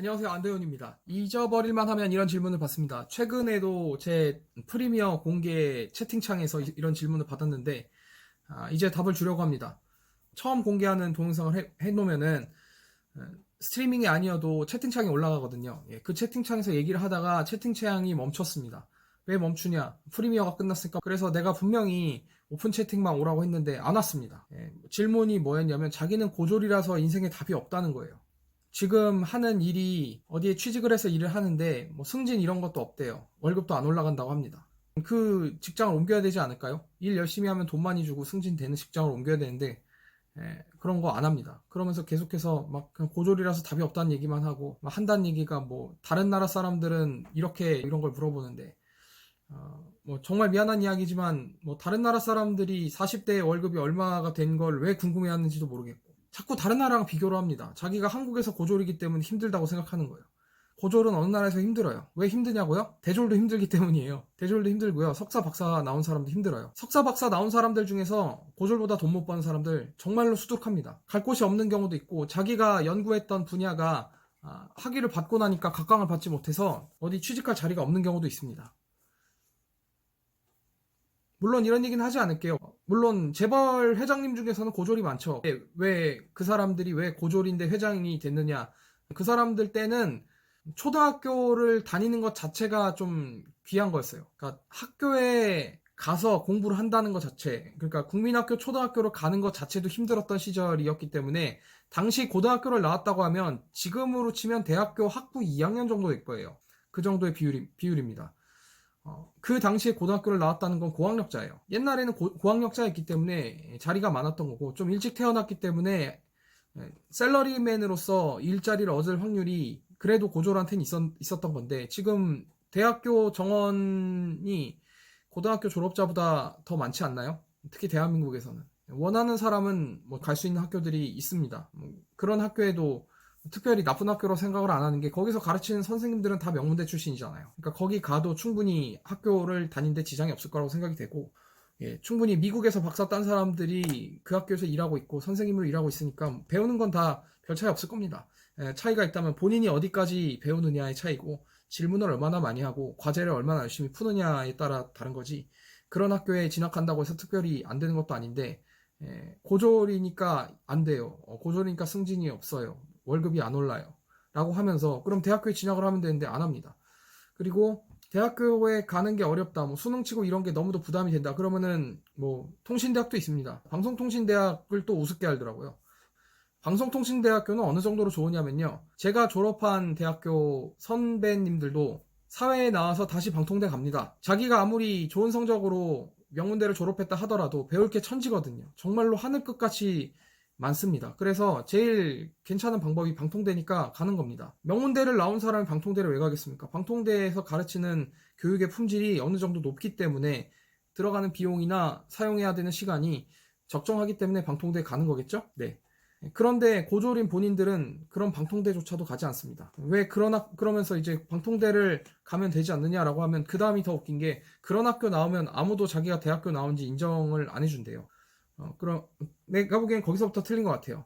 안녕하세요. 안대훈입니다. 잊어버릴만 하면 이런 질문을 받습니다. 최근에도 제 프리미어 공개 채팅창에서 이런 질문을 받았는데 이제 답을 주려고 합니다. 처음 공개하는 동영상을 해놓으면은 스트리밍이 아니어도 채팅창에 올라가거든요. 그 채팅창에서 얘기를 하다가 채팅창이 멈췄습니다. 왜 멈추냐? 프리미어가 끝났으니까. 그래서 내가 분명히 오픈 채팅만 오라고 했는데 안 왔습니다. 질문이 뭐였냐면 자기는 고졸이라서 인생에 답이 없다는 거예요. 지금 하는 일이 어디에 취직을 해서 일을 하는데 뭐 승진 이런 것도 없대요. 월급도 안 올라간다고 합니다. 그 직장을 옮겨야 되지 않을까요? 일 열심히 하면 돈 많이 주고 승진되는 직장을 옮겨야 되는데 그런 거 안 합니다. 그러면서 계속해서 막 그냥 고졸이라서 답이 없다는 얘기만 하고 막 한다는 얘기가 뭐 다른 나라 사람들은 이렇게 이런 걸 물어보는데 뭐 정말 미안한 이야기지만 뭐 다른 나라 사람들이 40대 월급이 얼마가 된 걸 왜 궁금해하는지도 모르겠고 자꾸 다른 나라랑 비교를 합니다. 자기가 한국에서 고졸이기 때문에 힘들다고 생각하는 거예요. 고졸은 어느 나라에서 힘들어요. 왜 힘드냐고요? 대졸도 힘들기 때문이에요. 대졸도 힘들고요. 석사, 박사 나온 사람도 힘들어요. 석사, 박사 나온 사람들 중에서 고졸보다 돈 못 버는 사람들 정말로 수두룩합니다. 갈 곳이 없는 경우도 있고 자기가 연구했던 분야가 학위를 받고 나니까 각광을 받지 못해서 어디 취직할 자리가 없는 경우도 있습니다. 물론 이런 얘기는 하지 않을게요. 물론 재벌 회장님 중에서는 고졸이 많죠. 왜 그 사람들이 왜 고졸인데 회장이 됐느냐? 그 사람들 때는 초등학교를 다니는 것 자체가 좀 귀한 거였어요. 그러니까 학교에 가서 공부를 한다는 것 자체, 그러니까 국민학교 초등학교를 가는 것 자체도 힘들었던 시절이었기 때문에 당시 고등학교를 나왔다고 하면 지금으로 치면 대학교 학부 2학년 정도 될 거예요. 그 정도의 비율입니다. 그 당시에 고등학교를 나왔다는 건 고학력자예요. 옛날에는 고학력자였기 때문에 자리가 많았던 거고 좀 일찍 태어났기 때문에 셀러리맨으로서 일자리를 얻을 확률이 그래도 고졸한테는 있었던 건데 지금 대학교 정원이 고등학교 졸업자보다 더 많지 않나요? 특히 대한민국에서는. 원하는 사람은 뭐 갈 수 있는 학교들이 있습니다. 그런 학교에도 특별히 나쁜 학교로 생각을 안 하는 게 거기서 가르치는 선생님들은 다 명문대 출신이잖아요. 그러니까 거기 가도 충분히 학교를 다니는데 지장이 없을 거라고 생각이 되고 충분히 미국에서 박사 딴 사람들이 그 학교에서 일하고 있고 선생님으로 일하고 있으니까 배우는 건 다 별 차이 없을 겁니다. 차이가 있다면 본인이 어디까지 배우느냐의 차이고 질문을 얼마나 많이 하고 과제를 얼마나 열심히 푸느냐에 따라 다른 거지 그런 학교에 진학한다고 해서 특별히 안 되는 것도 아닌데 고졸이니까 안 돼요. 고졸이니까 승진이 없어요. 월급이 안 올라요. 라고 하면서 그럼 대학교에 진학을 하면 되는데 안 합니다. 그리고 대학교에 가는 게 어렵다. 뭐 수능 치고 이런 게 너무도 부담이 된다. 그러면은 뭐 통신대학도 있습니다. 방송통신대학을 또 우습게 알더라고요. 방송통신대학교는 어느 정도로 좋으냐면요. 제가 졸업한 대학교 선배님들도 사회에 나와서 다시 방통대 갑니다. 자기가 아무리 좋은 성적으로 명문대를 졸업했다 하더라도 배울 게 천지거든요. 정말로 하늘 끝같이 많습니다. 그래서 제일 괜찮은 방법이 방통대니까 가는 겁니다. 명문대를 나온 사람이 방통대를 왜 가겠습니까? 방통대에서 가르치는 교육의 품질이 어느 정도 높기 때문에 들어가는 비용이나 사용해야 되는 시간이 적정하기 때문에 방통대에 가는 거겠죠? 네. 그런데 고졸인 본인들은 그런 방통대조차도 가지 않습니다. 왜 그러면서 이제 방통대를 가면 되지 않느냐라고 하면 그 다음이 더 웃긴 게 그런 학교 나오면 아무도 자기가 대학교 나온지 인정을 안 해준대요. 그럼 내가 보기엔 거기서부터 틀린 것 같아요.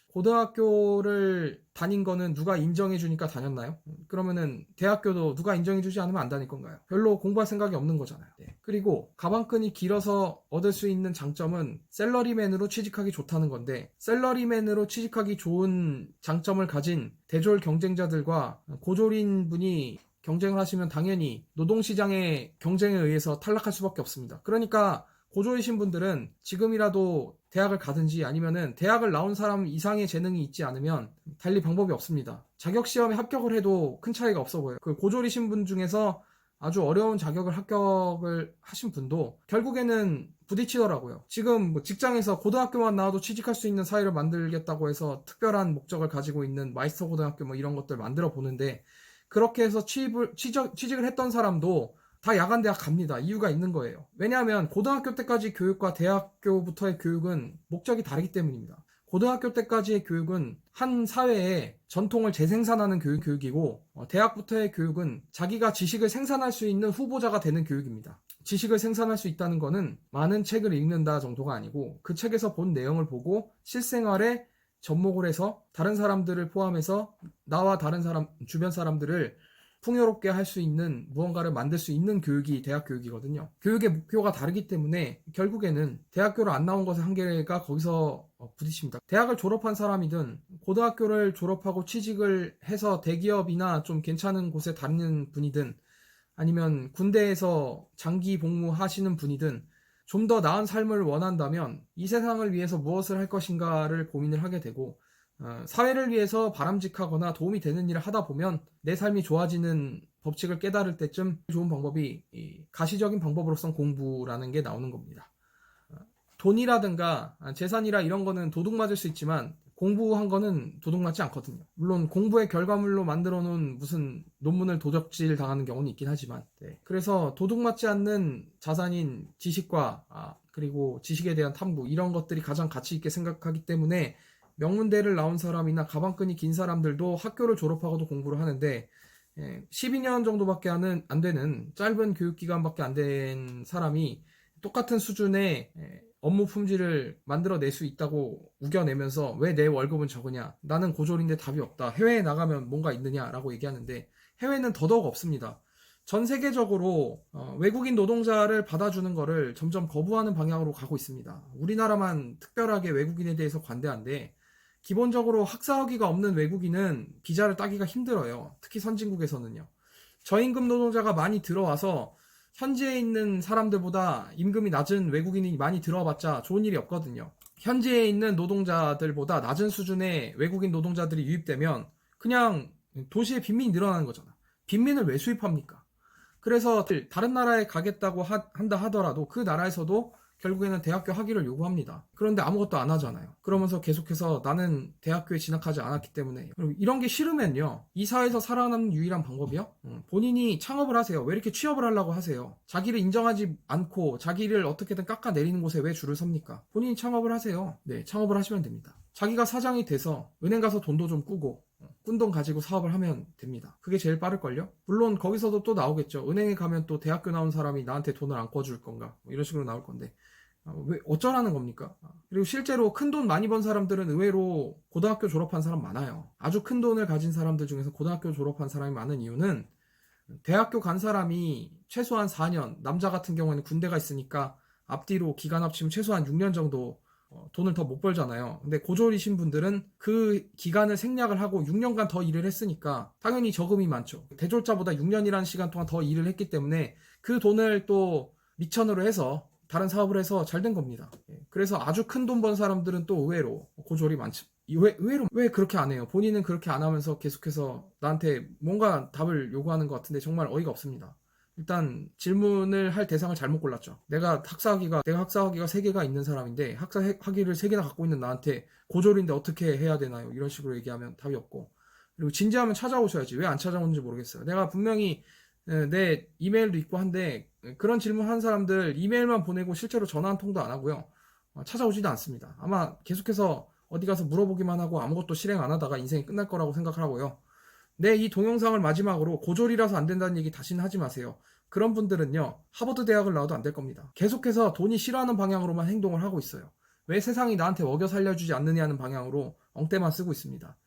고등학교를 다닌 거는 누가 인정해주니까 다녔나요? 그러면은 대학교도 누가 인정해주지 않으면 안 다닐 건가요? 별로 공부할 생각이 없는 거잖아요. 네. 그리고 가방끈이 길어서 얻을 수 있는 장점은 셀러리맨으로 취직하기 좋다는 건데 셀러리맨으로 취직하기 좋은 장점을 가진 대졸 경쟁자들과 고졸인 분이 경쟁을 하시면 당연히 노동시장의 경쟁에 의해서 탈락할 수밖에 없습니다. 그러니까 고졸이신 분들은 지금이라도 대학을 가든지 아니면은 대학을 나온 사람 이상의 재능이 있지 않으면 달리 방법이 없습니다. 자격시험에 합격을 해도 큰 차이가 없어 보여요. 그 고졸이신 분 중에서 아주 어려운 자격을 합격을 하신 분도 결국에는 부딪히더라고요. 지금 뭐 직장에서 고등학교만 나와도 취직할 수 있는 사회를 만들겠다고 해서 특별한 목적을 가지고 있는 마이스터 고등학교 뭐 이런 것들 만들어 보는데 그렇게 해서 취직을 했던 사람도 다 야간대학 갑니다. 이유가 있는 거예요. 왜냐하면 고등학교 때까지 교육과 대학교부터의 교육은 목적이 다르기 때문입니다. 고등학교 때까지의 교육은 한 사회에 전통을 재생산하는 교육이고 대학부터의 교육은 자기가 지식을 생산할 수 있는 후보자가 되는 교육입니다. 지식을 생산할 수 있다는 것은 많은 책을 읽는다 정도가 아니고 그 책에서 본 내용을 보고 실생활에 접목을 해서 다른 사람들을 포함해서 나와 다른 사람, 주변 사람들을 풍요롭게 할 수 있는 무언가를 만들 수 있는 교육이 대학 교육이거든요. 교육의 목표가 다르기 때문에 결국에는 대학교를 안 나온 것의 한계가 거기서 부딪힙니다. 대학을 졸업한 사람이든 고등학교를 졸업하고 취직을 해서 대기업이나 좀 괜찮은 곳에 다니는 분이든 아니면 군대에서 장기 복무하시는 분이든 좀 더 나은 삶을 원한다면 이 세상을 위해서 무엇을 할 것인가를 고민을 하게 되고 사회를 위해서 바람직하거나 도움이 되는 일을 하다 보면 내 삶이 좋아지는 법칙을 깨달을 때쯤 좋은 방법이 가시적인 방법으로선 공부라는 게 나오는 겁니다. 돈이라든가 재산이라 이런 거는 도둑맞을 수 있지만 공부한 거는 도둑맞지 않거든요. 물론 공부의 결과물로 만들어 놓은 무슨 논문을 도적질 당하는 경우는 있긴 하지만 그래서 도둑맞지 않는 자산인 지식과 그리고 지식에 대한 탐구 이런 것들이 가장 가치 있게 생각하기 때문에 명문대를 나온 사람이나 가방끈이 긴 사람들도 학교를 졸업하고도 공부를 하는데 12년 정도밖에 안 되는 짧은 교육기간밖에 안 된 사람이 똑같은 수준의 업무 품질을 만들어낼 수 있다고 우겨내면서 왜 내 월급은 적으냐, 나는 고졸인데 답이 없다, 해외에 나가면 뭔가 있느냐라고 얘기하는데 해외는 더더욱 없습니다. 전 세계적으로 외국인 노동자를 받아주는 거를 점점 거부하는 방향으로 가고 있습니다. 우리나라만 특별하게 외국인에 대해서 관대한데 기본적으로 학사학위가 없는 외국인은 비자를 따기가 힘들어요. 특히 선진국에서는요. 저임금 노동자가 많이 들어와서 현지에 있는 사람들보다 임금이 낮은 외국인이 많이 들어와봤자 좋은 일이 없거든요. 현지에 있는 노동자들보다 낮은 수준의 외국인 노동자들이 유입되면 그냥 도시에 빈민이 늘어나는 거잖아. 빈민을 왜 수입합니까? 그래서 다른 나라에 가겠다고 한다 하더라도 그 나라에서도 결국에는 대학교 학위를 요구합니다. 그런데 아무것도 안 하잖아요. 그러면서 계속해서 나는 대학교에 진학하지 않았기 때문에. 이런 게 싫으면요, 이 사회에서 살아남는 유일한 방법이요? 본인이 창업을 하세요. 왜 이렇게 취업을 하려고 하세요? 자기를 인정하지 않고 자기를 어떻게든 깎아내리는 곳에 왜 줄을 섭니까? 본인이 창업을 하세요. 네, 창업을 하시면 됩니다. 자기가 사장이 돼서 은행 가서 돈도 좀 꾸고 꾼 돈 가지고 사업을 하면 됩니다. 그게 제일 빠를걸요? 물론 거기서도 또 나오겠죠. 은행에 가면 또 대학교 나온 사람이 나한테 돈을 안 꿔줄 건가, 이런 식으로 나올 건데 왜 어쩌라는 겁니까? 그리고 실제로 큰 돈 많이 번 사람들은 의외로 고등학교 졸업한 사람 많아요. 아주 큰 돈을 가진 사람들 중에서 고등학교 졸업한 사람이 많은 이유는 대학교 간 사람이 최소한 4년, 남자 같은 경우에는 군대가 있으니까 앞뒤로 기간 합치면 최소한 6년 정도 돈을 더 못 벌잖아요. 근데 고졸이신 분들은 그 기간을 생략을 하고 6년간 더 일을 했으니까 당연히 저금이 많죠. 대졸자보다 6년이라는 시간 동안 더 일을 했기 때문에 그 돈을 또 미천으로 해서 다른 사업을 해서 잘 된 겁니다. 그래서 아주 큰 돈 번 사람들은 또 의외로 고졸이 많죠. 의외로 왜 그렇게 안 해요? 본인은 그렇게 안 하면서 계속해서 나한테 뭔가 답을 요구하는 것 같은데 정말 어이가 없습니다. 일단 질문을 할 대상을 잘못 골랐죠. 내가 학사학위가 3개가 있는 사람인데 학사학위를 3개나 갖고 있는 나한테 고졸인데 어떻게 해야 되나요? 이런 식으로 얘기하면 답이 없고, 그리고 진지하면 찾아오셔야지. 왜 안 찾아오는지 모르겠어요. 내가 분명히 내 이메일도 있고 한데 그런 질문 한 사람들 이메일만 보내고 실제로 전화 한 통도 안 하고요. 찾아오지도 않습니다. 아마 계속해서 어디 가서 물어보기만 하고 아무것도 실행 안 하다가 인생이 끝날 거라고 생각을 하고요. 이 동영상을 마지막으로 고졸이라서 안 된다는 얘기 다시는 하지 마세요. 그런 분들은요, 하버드 대학을 나와도 안 될 겁니다. 계속해서 돈이 싫어하는 방향으로만 행동을 하고 있어요. 왜 세상이 나한테 먹여 살려주지 않느냐는 방향으로 엉때만 쓰고 있습니다.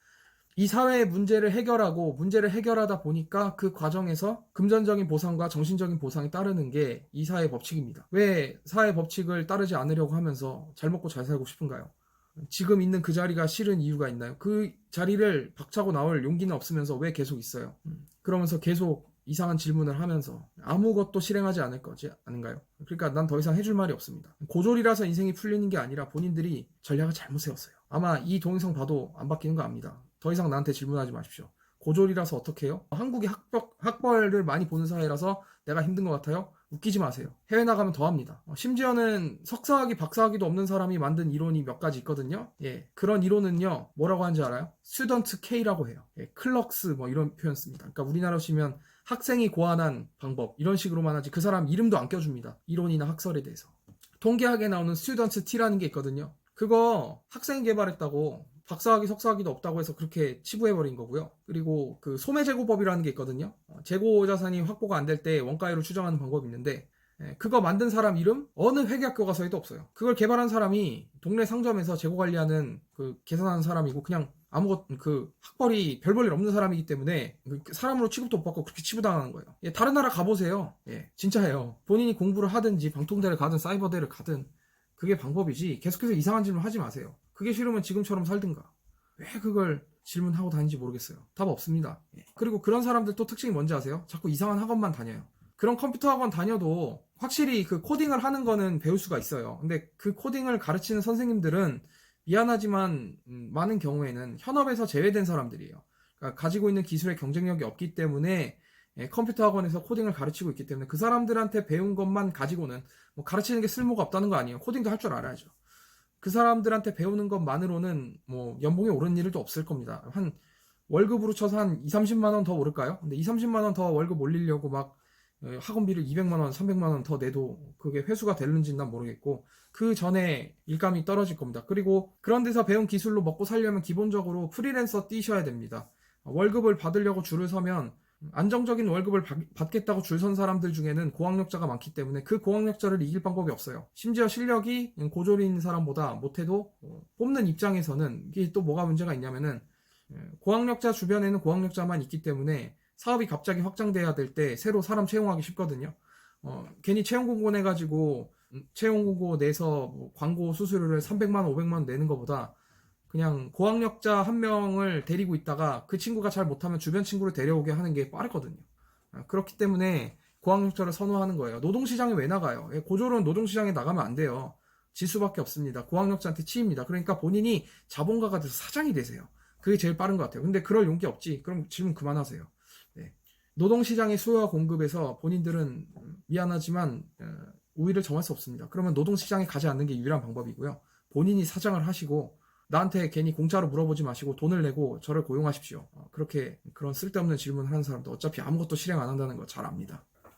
이 사회의 문제를 해결하다 보니까 그 과정에서 금전적인 보상과 정신적인 보상이 따르는 게 이 사회의 법칙입니다. 왜 사회 법칙을 따르지 않으려고 하면서 잘 먹고 잘 살고 싶은가요? 지금 있는 그 자리가 싫은 이유가 있나요? 그 자리를 박차고 나올 용기는 없으면서 왜 계속 있어요? 그러면서 계속 이상한 질문을 하면서 아무것도 실행하지 않을 거지 아닌가요? 그러니까 난 더 이상 해줄 말이 없습니다. 고졸이라서 인생이 풀리는 게 아니라 본인들이 전략을 잘못 세웠어요. 아마 이 동영상 봐도 안 바뀌는 거 압니다. 더 이상 나한테 질문하지 마십시오. 고졸이라서 어떻게 해요? 한국이 학벌을 많이 보는 사회라서 내가 힘든 것 같아요? 웃기지 마세요. 해외 나가면 더 합니다. 심지어는 석사학위, 박사학위도 없는 사람이 만든 이론이 몇 가지 있거든요. 그런 이론은요, 뭐라고 하는지 알아요? 스튜던트 K라고 해요. 클럭스 이런 표현 씁니다. 그러니까 우리나라로 치면 학생이 고안한 방법, 이런 식으로만 하지 그 사람 이름도 안 껴줍니다. 이론이나 학설에 대해서. 통계학에 나오는 스튜던트 T라는 게 있거든요. 그거 학생이 개발했다고, 박사학위, 석사학위도 없다고 해서 그렇게 치부해버린 거고요. 그리고 그 소매재고법이라는 게 있거든요. 재고 자산이 확보가 안 될 때 원가율을 추정하는 방법이 있는데 그거 만든 사람 이름 어느 회계학교과서에도 없어요. 그걸 개발한 사람이 동네 상점에서 재고 관리하는 그 계산하는 사람이고 그냥 아무것 그 학벌이 별 볼 일 없는 사람이기 때문에 사람으로 취급도 못 받고 그렇게 치부당하는 거예요. 다른 나라 가보세요. 진짜예요. 본인이 공부를 하든지 방통대를 가든 사이버대를 가든 그게 방법이지 계속해서 이상한 질문 하지 마세요. 그게 싫으면 지금처럼 살든가. 왜 그걸 질문하고 다니는지 모르겠어요. 답 없습니다. 그리고 그런 사람들 또 특징이 뭔지 아세요? 자꾸 이상한 학원만 다녀요. 그런 컴퓨터 학원 다녀도 확실히 그 코딩을 하는 거는 배울 수가 있어요. 근데 그 코딩을 가르치는 선생님들은 미안하지만 많은 경우에는 현업에서 제외된 사람들이에요. 그러니까 가지고 있는 기술의 경쟁력이 없기 때문에 컴퓨터 학원에서 코딩을 가르치고 있기 때문에 그 사람들한테 배운 것만 가지고는 뭐 가르치는 게 쓸모가 없다는 거 아니에요. 코딩도 할 줄 알아야죠. 그 사람들한테 배우는 것만으로는 뭐 연봉이 오르는 일도 없을 겁니다. 한 월급으로 쳐서 한 2, 30만 원 더 오를까요? 근데 2, 30만 원 더 월급 올리려고 막 학원비를 200만 원, 300만 원 더 내도 그게 회수가 되는지는 난 모르겠고 그 전에 일감이 떨어질 겁니다. 그리고 그런 데서 배운 기술로 먹고 살려면 기본적으로 프리랜서 뛰셔야 됩니다. 월급을 받으려고 줄을 서면 안정적인 월급을 받겠다고 줄 선 사람들 중에는 고학력자가 많기 때문에 그 고학력자를 이길 방법이 없어요. 심지어 실력이 고졸인 사람보다 못해도 뽑는 입장에서는 이게 또 뭐가 문제가 있냐면은 고학력자 주변에는 고학력자만 있기 때문에 사업이 갑자기 확장돼야 될 때 새로 사람 채용하기 쉽거든요. 괜히 채용 공고 내가지고 채용 공고 내서 뭐 광고 수수료를 300만 원, 500만 원 내는 것보다 그냥 고학력자 한 명을 데리고 있다가 그 친구가 잘 못하면 주변 친구를 데려오게 하는 게 빠르거든요. 그렇기 때문에 고학력자를 선호하는 거예요. 노동시장에 왜 나가요? 고졸은 노동시장에 나가면 안 돼요. 질 수밖에 없습니다. 고학력자한테 치입니다. 그러니까 본인이 자본가가 돼서 사장이 되세요. 그게 제일 빠른 것 같아요. 근데 그럴 용기 없지? 그럼 질문 그만하세요. 노동시장의 수요와 공급에서 본인들은 미안하지만 우위를 점할 수 없습니다. 그러면 노동시장에 가지 않는 게 유일한 방법이고요. 본인이 사장을 하시고 나한테 괜히 공짜로 물어보지 마시고 돈을 내고 저를 고용하십시오. 그렇게 그런 쓸데없는 질문을 하는 사람도 어차피 아무것도 실행 안 한다는 거 잘 압니다.